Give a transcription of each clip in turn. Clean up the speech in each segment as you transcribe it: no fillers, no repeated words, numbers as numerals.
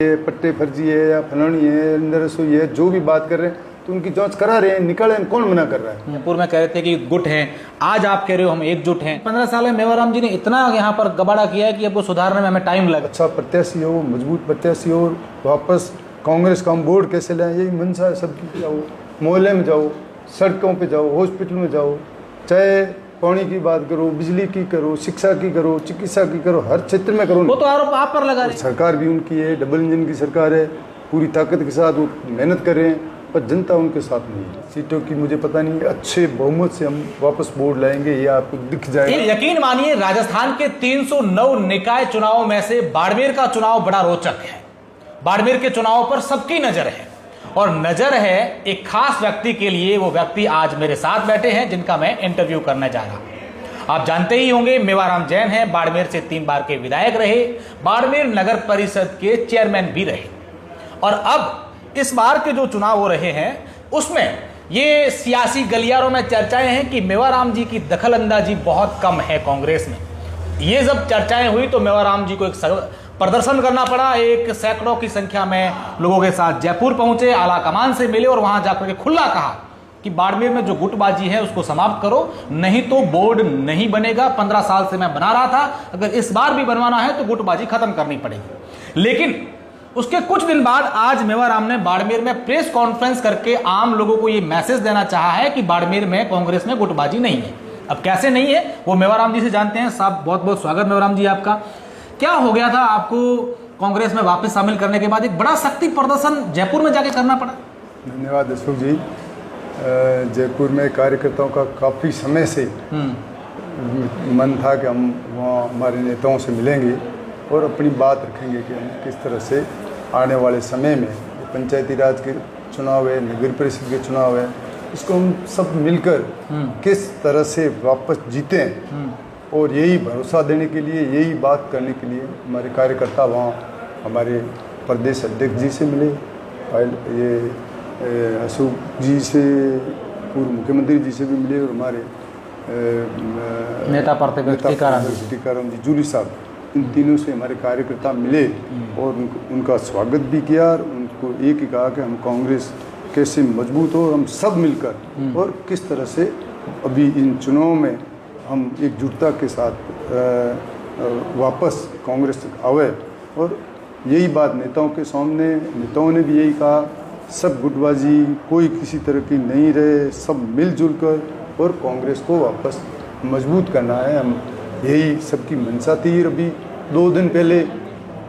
ये पट्टे फर्जी है या फलानी है, अंदर रसोई है, जो भी बात कर रहे हैं तो उनकी जांच करा रहे हैं, निकाले, कौन मना कर रहा है। जयपुर में कह रहे थे कि गुट हैं, आज आप कह रहे हो हम एकजुट हैं। 15 साल में मेवाराम जी ने इतना यहाँ पर गबाड़ा किया है कि अब वो सुधारने में हमें टाइम लगा। अच्छा प्रत्याशी हो, मजबूत प्रत्याशी हो, वापस कांग्रेस का हम बोर्ड कैसे लाएं, यही मंशा है सबकी। जाओ मोहल्ले में जाओ, सड़कों पे जाओ, हॉस्पिटल में जाओ, चाहे पानी की बात करो, बिजली की करो, शिक्षा की करो, चिकित्सा की करो, हर क्षेत्र में करो। वो तो आरोप आप पर लगा रहे हैं। सरकार भी उनकी है, डबल इंजन की सरकार है, पूरी ताकत के साथ वो मेहनत कर रहे हैं, पर जनता उनके साथ नहीं है। सीटों की मुझे पता नहीं, अच्छे बहुमत से हम वापस बोर्ड लाएंगे, ये आपको दिख जाएगा। यकीन मानिए राजस्थान के 309 निकाय चुनावों में से बाड़मेर का चुनाव बड़ा रोचक है। बाड़मेर के चुनाव पर सबकी नजर है और नजर है एक खास व्यक्ति के लिए। वो व्यक्ति आज मेरे साथ बैठे हैं जिनका मैं इंटरव्यू करने जा रहा हूं। आप जानते ही होंगे मेवाराम जैन हैं, बाड़मेर से 3 बार के विधायक रहे, बाड़मेर नगर परिषद के चेयरमैन भी रहे और अब इस बार के जो चुनाव हो रहे हैं उसमें ये सियासी गलियारों में चर्चाएं हैं कि मेवाराम जी की दखलंदाजी बहुत कम है कांग्रेस में। ये जब चर्चाएं हुई तो मेवाराम जी को एक प्रदर्शन करना पड़ा। एक सैकड़ों की संख्या में लोगों के साथ जयपुर पहुंचे, आला कमान से मिले और वहां जाकर के खुला कहा कि बाड़मेर में जो गुटबाजी है उसको समाप्त करो, नहीं तो बोर्ड नहीं बनेगा। 15 साल से मैं बना रहा था, अगर इस बार भी बनवाना है तो गुटबाजी खत्म करनी पड़ेगी। लेकिन उसके कुछ दिन बाद आज मेवाराम ने बाड़मेर में प्रेस कॉन्फ्रेंस करके आम लोगों को यह मैसेज देना चाहा है कि बाड़मेर में कांग्रेस में गुटबाजी नहीं है। अब कैसे नहीं है वो मेवाराम जी से जानते हैं। साहब बहुत बहुत स्वागत मेवाराम जी आपका। क्या हो गया था आपको कांग्रेस में वापस शामिल करने के बाद एक बड़ा शक्ति प्रदर्शन जयपुर में जाके करना पड़ा? धन्यवाद अशोक जी। जयपुर में कार्यकर्ताओं का काफ़ी समय से मन था कि हम वहाँ हमारे नेताओं से मिलेंगे और अपनी बात रखेंगे कि हम किस तरह से आने वाले समय में पंचायती राज के चुनाव है, नगर परिषद के चुनाव है, इसको हम सब मिलकर किस तरह से वापस जीतें। और यही भरोसा देने के लिए, यही बात करने के लिए हमारे कार्यकर्ता वहाँ हमारे प्रदेश अध्यक्ष जी से मिले, ये अशोक जी से, पूर्व मुख्यमंत्री जी से भी मिले और हमारे नेता टीकाराम जी जूली साहब, इन तीनों से हमारे कार्यकर्ता मिले और उनका स्वागत भी किया और उनको एक ही कहा कि हम कांग्रेस कैसे मजबूत हो, हम सब मिलकर और किस तरह से अभी इन चुनाव में हम एकजुटता के साथ वापस कांग्रेस आवे। और यही बात नेताओं के सामने, नेताओं ने भी यही कहा, सब गुटबाजी कोई किसी तरह की नहीं रहे, सब मिलजुल कर और कांग्रेस को वापस मजबूत करना है। हम यही सबकी मंशा थी। अभी 2 दिन पहले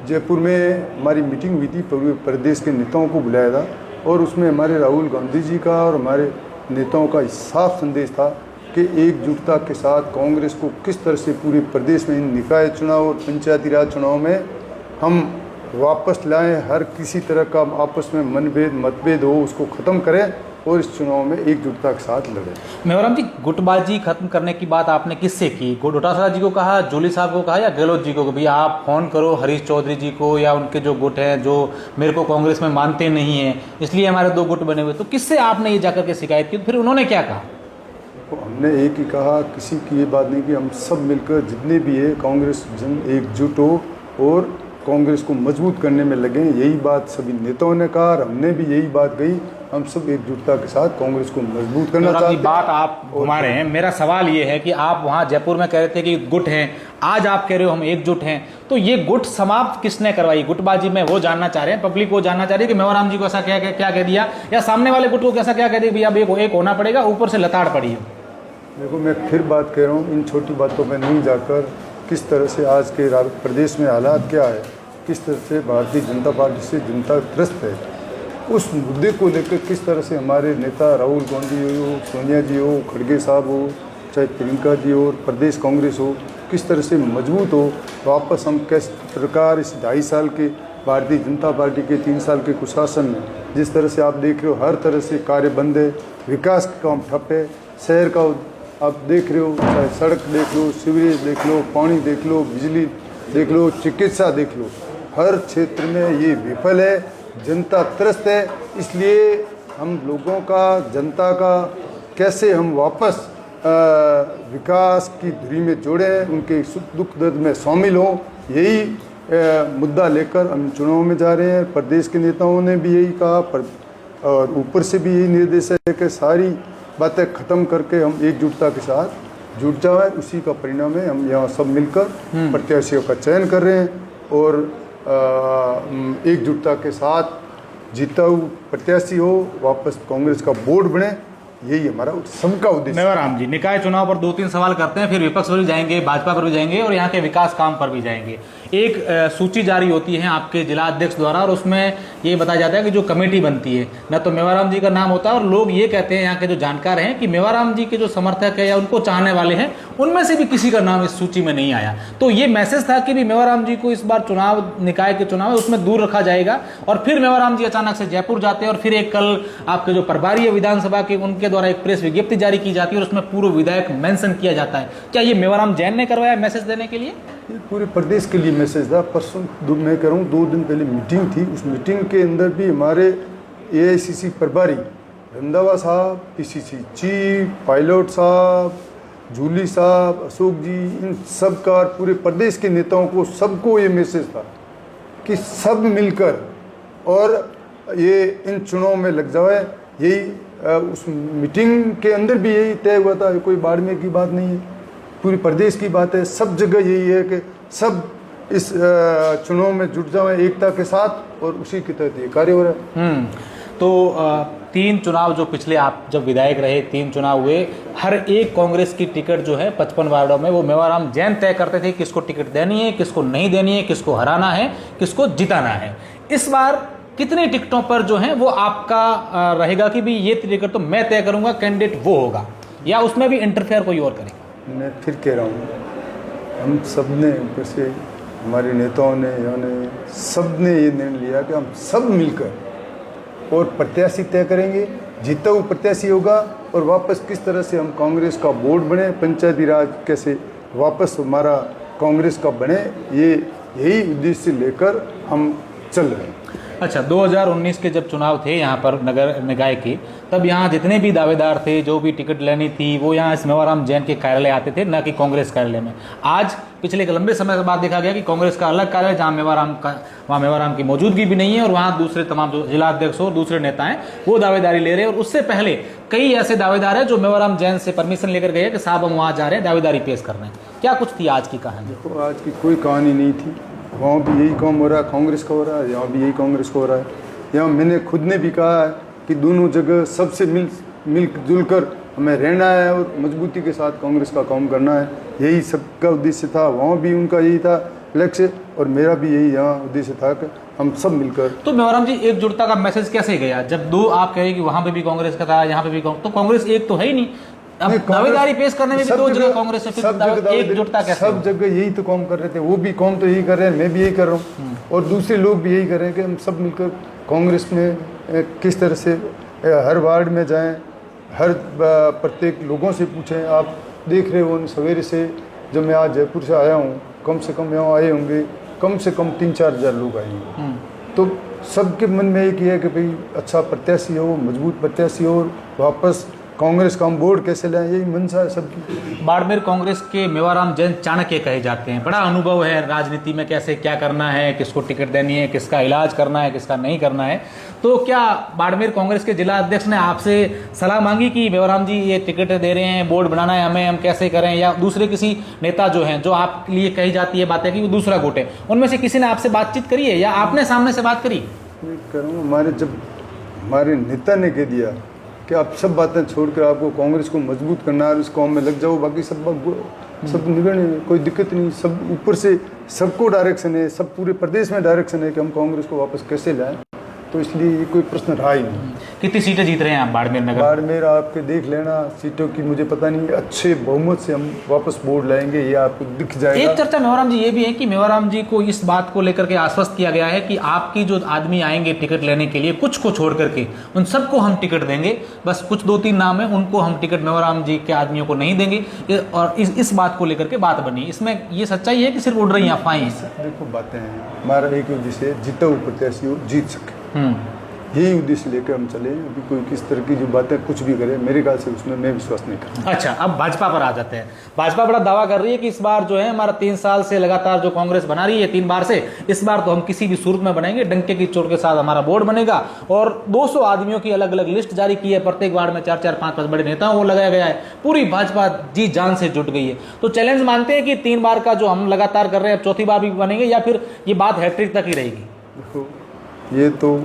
जयपुर में हमारी मीटिंग हुई थी, पूरे प्रदेश के नेताओं को बुलाया था और उसमें हमारे राहुल गांधी जी का और हमारे नेताओं का साफ संदेश था कि एकजुटता के साथ कांग्रेस को किस तरह से पूरे प्रदेश में इन निकाय चुनाव और पंचायती राज चुनाव में हम वापस लाएं, हर किसी तरह का आपस में मनभेद मतभेद हो उसको ख़त्म करें और इस चुनाव में एकजुटता के साथ लड़ें। मेवाराम जी, गुटबाजी खत्म करने की बात आपने किससे की? डोटासरा जी को कहा, जूली साहब को कहा या गहलोत जी को? भैया आप फ़ोन करो हरीश चौधरी जी को या उनके जो गुट हैं जो मेरे को कांग्रेस में मानते नहीं हैं, इसलिए हमारे 2 गुट बने हुए। तो किससे आपने ये जाकर के शिकायत की? फिर उन्होंने क्या कहा? तो हमने एक ही कहा, किसी की ये बात नहीं कि हम सब मिलकर जितने भी है कांग्रेस जन एकजुट हो और कांग्रेस को मजबूत करने में लगे। यही बात सभी नेताओं ने कहा और हमने भी यही बात कही, हम सब एकजुटता के साथ कांग्रेस को मजबूत करना चाहते हैं। बात आप घुमा रहे हैं। मेरा सवाल ये है कि आप वहाँ जयपुर में कह रहे थे कि गुट हैं, आज आप कह रहे हो हम एकजुट हैं, तो ये गुट समाप्त किसने करवाई? गुटबाजी में वो जानना चाह रहे हैं, पब्लिक वो जानना चाह रही है कि मेवाराम जी को ऐसा क्या कह दिया या सामने वाले गुट को कैसा क्या कह दिया भैया अब एक होना पड़ेगा, ऊपर से लताड़ पड़ी है। देखो, मैं फिर बात कह रहा हूँ, इन छोटी बातों में नहीं जाकर किस तरह से आज के प्रदेश में हालात क्या है, किस तरह से भारतीय जनता पार्टी से जनता त्रस्त है, उस मुद्दे को लेकर किस तरह से हमारे नेता राहुल गांधी हो, सोनिया जी हो, खड़गे साहब हो, चाहे प्रियंका जी हो, प्रदेश कांग्रेस हो, किस तरह से मजबूत हो, वापस हम किस प्रकार इस 2.5 साल के भारतीय जनता पार्टी के 3 साल के कुशासन में जिस तरह से आप देख रहे हो हर तरह से कार्य बंद है, विकास का काम ठप है, शहर का आप देख रहे हो, चाहे सड़क देख लो, सीवरेज देख लो, पानी देख लो, बिजली देख लो, चिकित्सा देख लो, हर क्षेत्र में ये विफल है, जनता त्रस्त है। इसलिए हम लोगों का, जनता का कैसे हम वापस विकास की धुरी में जोड़ें, उनके सुख दुख दर्द में शामिल हों, यही मुद्दा लेकर हम चुनाव में जा रहे हैं। प्रदेश के नेताओं ने भी यही कहा, और ऊपर से भी यही निर्देश है कि सारी बातें ख़त्म करके हम एकजुटता के साथ जुट जाए। उसी का परिणाम है हम यहाँ सब मिलकर प्रत्याशियों का चयन कर रहे हैं और एकजुटता के साथ जीता हुआ प्रत्याशी हो, वापस कांग्रेस का बोर्ड बने, यही हमारा सबका उद्देश्य। मेवाराम जी, निकाय चुनाव पर 2-3 सवाल करते हैं, फिर विपक्ष पर भी जाएंगे, भाजपा पर भी जाएंगे और यहाँ के विकास काम पर भी जाएंगे। एक सूची जारी होती है आपके जिला अध्यक्ष द्वारा और उसमें ये बताया जाता है कि जो कमेटी बनती है न तो मेवाराम जी का नाम होता है, और लोग ये कहते हैं यहाँ के जो जानकार हैं कि मेवाराम जी के जो समर्थक है या उनको चाहने वाले हैं उनमें से भी किसी का नाम इस सूची में नहीं आया। तो ये मैसेज था कि भी मेवाराम जी को इस बार चुनाव, निकाय के चुनाव है उसमें दूर रखा जाएगा, और फिर मेवाराम जी अचानक से जयपुर जाते हैं और फिर एक कल आपके जो प्रभारी है विधानसभा के उनके द्वारा एक प्रेस विज्ञप्ति जारी की जाती है और उसमें पूर्व विधायक मेंशन किया जाता है। क्या ये मेवाराम जैन ने करवाया मैसेज देने के लिए? ये पूरे प्रदेश के लिए मैसेज था। परसों मैं कह रहा हूँ 2 दिन पहले मीटिंग थी, उस मीटिंग के अंदर भी हमारे AICC प्रभारी रंधावा साहब, PCC चीफ, पायलट साहब, जूली साहब, अशोक जी, इन सब का पूरे प्रदेश के नेताओं को सबको ये मैसेज था कि सब मिलकर और ये इन चुनाव में लग जाए। यही उस मीटिंग के अंदर भी यही तय हुआ था, कोई बाड़मेर की बात नहीं है, पूरी प्रदेश की बात है। सब जगह यही है कि सब इस चुनाव में जुट जाएं एकता के साथ, और उसी के तहत ये कार्य हो रहा है। तो 3 चुनाव जो पिछले आप जब विधायक रहे 3 चुनाव हुए, हर एक कांग्रेस की टिकट जो है 55 वार्डों में वो मेवाराम जैन तय करते थे किसको टिकट देनी है, किसको नहीं देनी है, किसको हराना है, किसको जिताना है। इस बार कितनी टिकटों पर जो है वो आपका रहेगा कि भी ये टिकट तो मैं तय करूंगा, कैंडिडेट वो होगा, या उसमें भी इंटरफेयर कोई और करेगा? मैं फिर कह रहा हूँ, हम सब ने ऊपर से हमारे नेताओं ने सब ने ये निर्णय लिया कि हम सब मिलकर और प्रत्याशी तय करेंगे, जीता हुआ प्रत्याशी होगा, और वापस किस तरह से हम कांग्रेस का बोर्ड बने, पंचायती राज कैसे वापस हमारा कांग्रेस का बने, यही उद्देश्य लेकर हम चल रहे हैं। अच्छा, 2019 के जब चुनाव थे यहाँ पर नगर निकाय के, तब यहाँ जितने भी दावेदार थे, जो भी टिकट लेनी थी, वो यहाँ इस मेवाराम जैन के कार्यालय आते थे, न कि कांग्रेस कार्यालय में। आज पिछले एक लंबे समय के बाद देखा गया कि कांग्रेस का अलग कार्यालय जहाँ वहाँ मेवाराम की मौजूदगी भी नहीं है, और वहाँ दूसरे तमाम जो जिला अध्यक्ष और दूसरे नेता हैं वो दावेदारी ले रहे हैं। और उससे पहले कई ऐसे दावेदार हैं जो मेवाराम जैन से परमिशन लेकर गए कि साहब हम वहाँ जा रहे हैं, दावेदारी पेश कर रहे हैं। क्या कुछ थी आज की कहानी? देखो, आज की कोई कहानी नहीं थी। वहाँ भी यही काम हो रहा है, कांग्रेस का हो रहा है, यहाँ भी यही कांग्रेस का हो रहा है। यहाँ मैंने खुद ने भी कहा है कि दोनों जगह सबसे मिलजुल कर हमें रहना है और मजबूती के साथ कांग्रेस का काम करना है, यही सबका उद्देश्य था। वहाँ भी उनका यही था लक्ष्य, और मेरा भी यही यहाँ उद्देश्य था कि हम सब मिलकर। तो मेवाराम जी, एकजुटता का मैसेज कैसे गया जब 2 आप कहे कि वहाँ पे भी कांग्रेस का था, यहाँ पे भी तो कांग्रेस एक तो है ही नहीं। अब दावेदारी पेश करने में भी 2 जगह कांग्रेस है, फिर एकजुटता कैसे? सब जगह यही तो काम कर रहे थे, वो भी काम तो यही कर रहे हैं, मैं भी यही कर रहा हूँ, और दूसरे लोग भी यही कर रहे हैं कि हम सब मिलकर कांग्रेस में किस तरह से हर वार्ड में जाएं, हर प्रत्येक लोगों से पूछें। आप देख रहे हो सवेरे से जब मैं आज जयपुर से आया हूँ, कम से कम यहाँ आए होंगे कम से कम 3-4 हज़ार लोग आए होंगे। तो सबके मन में एक ही है कि भाई अच्छा प्रत्याशी हो, मजबूत प्रत्याशी हो, वापस कांग्रेस का हम बोर्ड कैसे लाएं, यही मंशा है सबकी। बाड़मेर कांग्रेस के मेवाराम जैन चाणक्य कहे जाते हैं, बड़ा अनुभव है राजनीति में, कैसे क्या करना है, किसको टिकट देनी है, किसका इलाज करना है, किसका नहीं करना है। तो क्या बाड़मेर कांग्रेस के जिला अध्यक्ष ने आपसे सलाह मांगी कि मेवाराम जी ये टिकट दे रहे हैं, बोर्ड बनाना है हमें, हम कैसे करें, या दूसरे किसी नेता जो हैं जो आप लिए कही जाती है बातें कि वो दूसरा गुट है, उनमें से किसी ने आपसे बातचीत करी है या आपने सामने से बात करी? मैं करूँ, हमारे नेता ने कह दिया कि आप सब बातें छोड़कर आपको कांग्रेस को मजबूत करना है, उस काम में लग जाओ, बाकी सब निगड़ने में कोई दिक्कत नहीं। सब ऊपर से सबको डायरेक्शन है, सब पूरे प्रदेश में डायरेक्शन है कि हम कांग्रेस को वापस कैसे लाएं, तो इसलिए ये कोई प्रश्न रहा ही नहीं। कितनी सीटें जीत रहे हैं आप बाड़मेर नगर? बाड़मेर आपके देख लेना, सीटों की मुझे पता नहीं, अच्छे बहुमत से हम वापस बोर्ड लाएंगे, ये आपको दिख जाएगा। एक चर्चा मेवाराम जी ये भी है कि मेवाराम जी को इस बात को लेकर के आश्वस्त किया गया है कि आपकी जो आदमी आएंगे टिकट लेने के लिए, कुछ को छोड़ करके उन सबको हम टिकट देंगे, बस कुछ 2-3 नाम है उनको हम टिकट मेवाराम जी के आदमियों को नहीं देंगे, और इस बात को लेकर के बात बनी। इसमें ये सच्चाई है कि सिर्फ उड़ रही अफवाहें? देखो, बातें हैं, हमारा एक उद्देश्य जीता हुआ प्रत्याशी जीत सके, यही उद्देश्य लेकर हम चले। अभी कोई किस तरह की जो बातें कुछ भी करे, मेरे ख्याल से उसमें मैं विश्वास नहीं करता। अच्छा, अब भाजपा पर आ जाते हैं। भाजपा बड़ा दावा कर रही है कि इस बार जो है हमारा 3 साल से लगातार जो कांग्रेस बना रही है 3 बार से, इस बार तो हम किसी भी सूरत में बनाएंगे, डंके की चोट के साथ हमारा बोर्ड बनेगा। और 200 आदमियों की अलग अलग लिस्ट जारी की है, प्रत्येक वार्ड में 4-4, 5-5 बड़े नेताओं को लगाया गया है। पूरी भाजपा जी जान से जुट गई है। तो चैलेंज मानते हैं कि 3 बार का जो हम लगातार कर रहे हैं, 4थी बार भी बनेंगे, या फिर ये बात हैट्रिक तक ही रहेगी? देखो, ये तो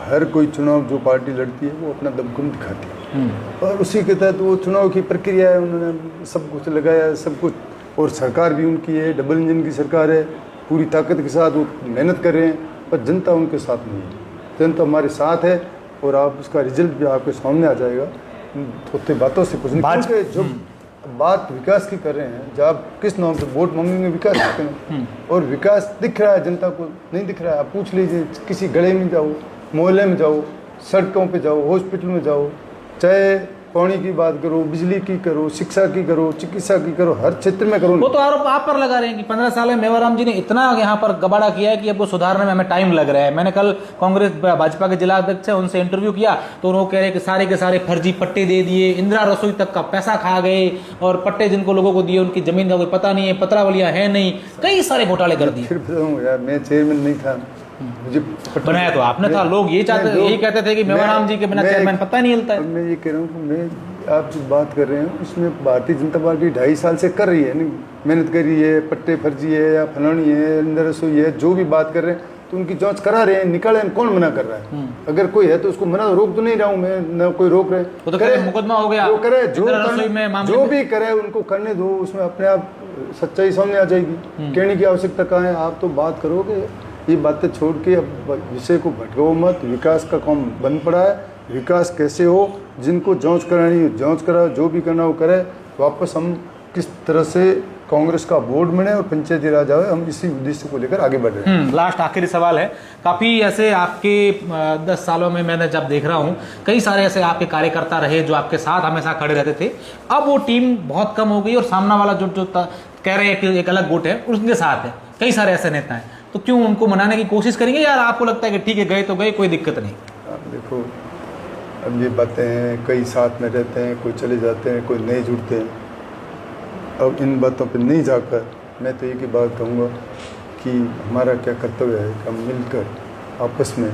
हर कोई चुनाव जो पार्टी लड़ती है वो अपना दमखम दिखाती है, और उसी के तहत वो चुनाव की प्रक्रिया है, उन्होंने सब कुछ लगाया है, सब कुछ। और सरकार भी उनकी है, डबल इंजन की सरकार है, पूरी ताकत के साथ वो मेहनत कर रहे हैं, पर जनता उनके साथ नहीं है। जनता हमारे साथ है, और आप उसका रिजल्ट भी आपके सामने आ जाएगा। थोड़ी बातों से कुछ नहीं, क्योंकि जो बात विकास की कर रहे हैं, जब आप किस नाम से वोट मांगेंगे, विकास करते हैं, और विकास दिख रहा है, जनता को नहीं दिख रहा है। आप पूछ लीजिए, किसी गले में जाओ, मोहल्ले में जाओ, सड़कों पे जाओ, हॉस्पिटल में जाओ, चाहे पानी की बात करो, बिजली की करो, शिक्षा की करो, चिकित्सा की करो, हर क्षेत्र में करो। वो तो आरोप आप पर लगा रहे हैं कि 15 साल में मेवाराम जी ने इतना यहाँ पर गबाड़ा किया है कि अब वो सुधारने में हमें टाइम लग रहा है। मैंने कल कांग्रेस भाजपा के जिला अध्यक्ष है, उनसे इंटरव्यू किया, तो उन्होंने कह रहे कि सारे के सारे फर्जी पट्टे दे दिए, इंदिरा रसोई तक का पैसा खा गए, और पट्टे जिनको लोगों को दिए उनकी जमीन का कोई पता नहीं है, पत्रावलियां है नहीं, कई सारे घोटाले कर दिए। फिर बताऊं यार, मैं चेयरमैन नहीं था, मुझे बनाया तो आपने था। लोग ये चाहते, यही कहते थे कि मेवाराम जी के बिना चेयरमैन पता नहीं हिलता है। मैं ये कह रहा हूँ कि मैं आप जो बात कर रहे हैं उसमें भारतीय जनता पार्टी 2.5 साल से कर रही है, नहीं मेहनत कर रही है, पट्टे फर्जी है या फलानी है, अंदर रसोई है, जो भी बात कर रहे हैं तो उनकी जांच करा रहे हैं, निकाले, कौन मना कर रहा है? अगर कोई है तो उसको मना रोक तो नहीं रहा हूँ मैं, न कोई रोक रहे, वो तो करे, मुकदमा हो गया, वो करे, जो भी करे उनको करने दो, उसमें अपने आप सच्चाई सामने आ जाएगी। कहने की आवश्यकता कहाँ है? आप तो बात करो कि ये बातें छोड़ के अब विषय को भटकाओ मत। विकास का काम बंद पड़ा है, विकास कैसे हो, जिनको जांच करानी है जांच कराओ, जो भी करना हो करे। वापस हम किस तरह से कांग्रेस का बोर्ड बने और पंचायती राज आए, हम इसी उद्देश्य को लेकर आगे बढ़ रहे हैं। लास्ट आखिरी सवाल है, काफ़ी ऐसे आपके 10 सालों में मैंने जब देख रहा हूँ, कई सारे ऐसे आपके कार्यकर्ता रहे जो आपके साथ हमेशा खड़े रहते थे। अब वो टीम बहुत कम हो गई और सामना वाला जो कह रहे हैं कि एक अलग गुट है, उनके साथ है कई सारे ऐसे नेता हैं। तो क्यों उनको मनाने की कोशिश करेंगे, या आपको लगता है कि ठीक है गए तो गए, कोई दिक्कत नहीं? देखो, अब ये बातें हैं, कई साथ में रहते हैं, कोई चले जाते हैं, कोई नहीं जुड़ते हैं। अब इन बातों पर नहीं जाकर मैं तो एक ही बात कहूँगा कि हमारा क्या कर्तव्य है कि हम मिलकर आपस में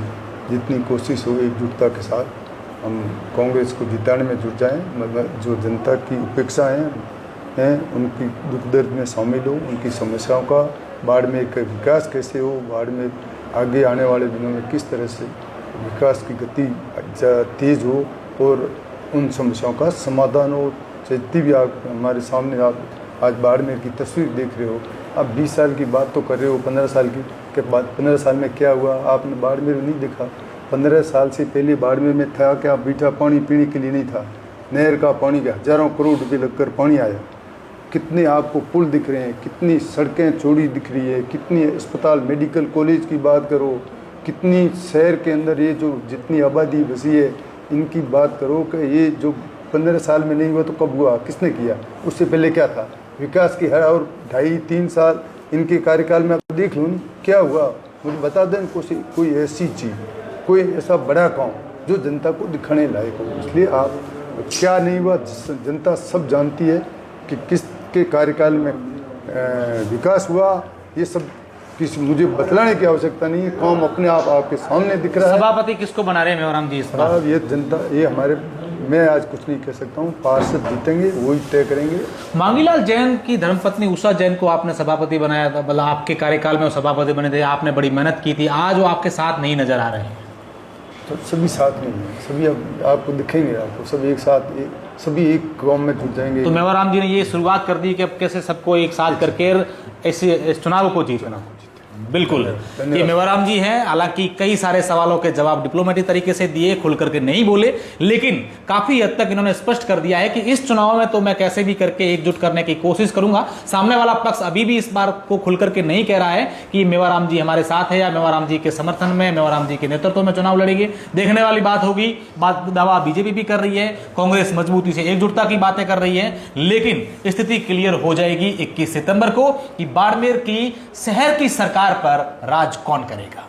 जितनी कोशिश हो एकजुटता के साथ हम कांग्रेस को जिताने में जुट जाएं। मतलब जो जनता की उपेक्षाएँ हैं उनकी दुख दर्द में शामिल हो, उनकी समस्याओं का, बाड़मेर का विकास कैसे हो, बाड़मेर आगे आने वाले दिनों में किस तरह से विकास की गति तेज़ हो और उन समस्याओं का समाधान हो। जितनी भी आप हमारे सामने आप आज बाड़मेर की तस्वीर देख रहे हो, आप 20 साल की बात तो कर रहे हो, 15 साल की के बाद 15 साल में क्या हुआ आपने बाड़मेर नहीं देखा? 15 साल से पहले बाड़मेर में था क्या? मीठा पानी पीने के लिए नहीं था, नहर का पानी का हज़ारों करोड़ रुपये लगकर पानी आया। कितने आपको पुल दिख रहे हैं, कितनी सड़कें चौड़ी दिख रही है, कितनी अस्पताल मेडिकल कॉलेज की बात करो, कितनी शहर के अंदर ये जो जितनी आबादी बसी है इनकी बात करो कि ये जो 15 साल में नहीं हुआ तो कब हुआ, किसने किया? उससे पहले क्या था? विकास की हर और 2.5-3 साल इनके कार्यकाल में आप देख लो क्या हुआ, मुझे बता दें कोई ऐसी चीज़, कोई ऐसा बड़ा काम जो जनता को दिखाने लायक हो। इसलिए आप क्या नहीं हुआ जनता सब जानती है कि किसके कार्यकाल में विकास हुआ, ये सब किसी मुझे बतलाने की आवश्यकता नहीं है, काम अपने आप आपके सामने दिख रहा है। सभापति किसको बना रहे हैं मेवाराम जी इस बार? ये जनता, ये हमारे, मैं आज कुछ नहीं कह सकता हूँ, पार्षद जीतेंगे वही तय करेंगे। मांगीलाल जैन की धर्मपत्नी उषा जैन को आपने सभापति बनाया था, मतलब आपके कार्यकाल में वो सभापति बने थे, आपने बड़ी मेहनत की थी, आज वो आपके साथ नहीं नजर आ रहे हैं। तो सभी साथ नहीं है, सभी अब आपको दिखेंगे, आपको सब एक साथ सभी एक गांव में जुट जाएंगे। तो मेवाराम जी ने ये शुरुआत कर दी कि अब कैसे सबको एक साथ करके ऐसे इस चुनाव को जीतना। बिल्कुल, ये मेवाराम जी हैं। हालांकि कई सारे सवालों के जवाब डिप्लोमेटिक तरीके से दिए, खुल करके नहीं बोले, लेकिन काफी हद तक इन्होंने स्पष्ट कर दिया है कि इस चुनाव में तो मैं कैसे भी करके एकजुट करने की कोशिश करूंगा। सामने वाला पक्ष अभी भी इस बार को खुल करके नहीं कह रहा है कि मेवाराम जी हमारे साथ है या मेवाराम जी के समर्थन में, मेवाराम जी के नेतृत्व में चुनाव लड़ेंगे। देखने वाली बात होगी। दावा बीजेपी भी कर रही है, कांग्रेस मजबूती से एकजुटता की बातें कर रही है, लेकिन स्थिति क्लियर हो जाएगी 21 सितंबर को कि बाड़मेर की शहर की सरकार पर राज कौन करेगा।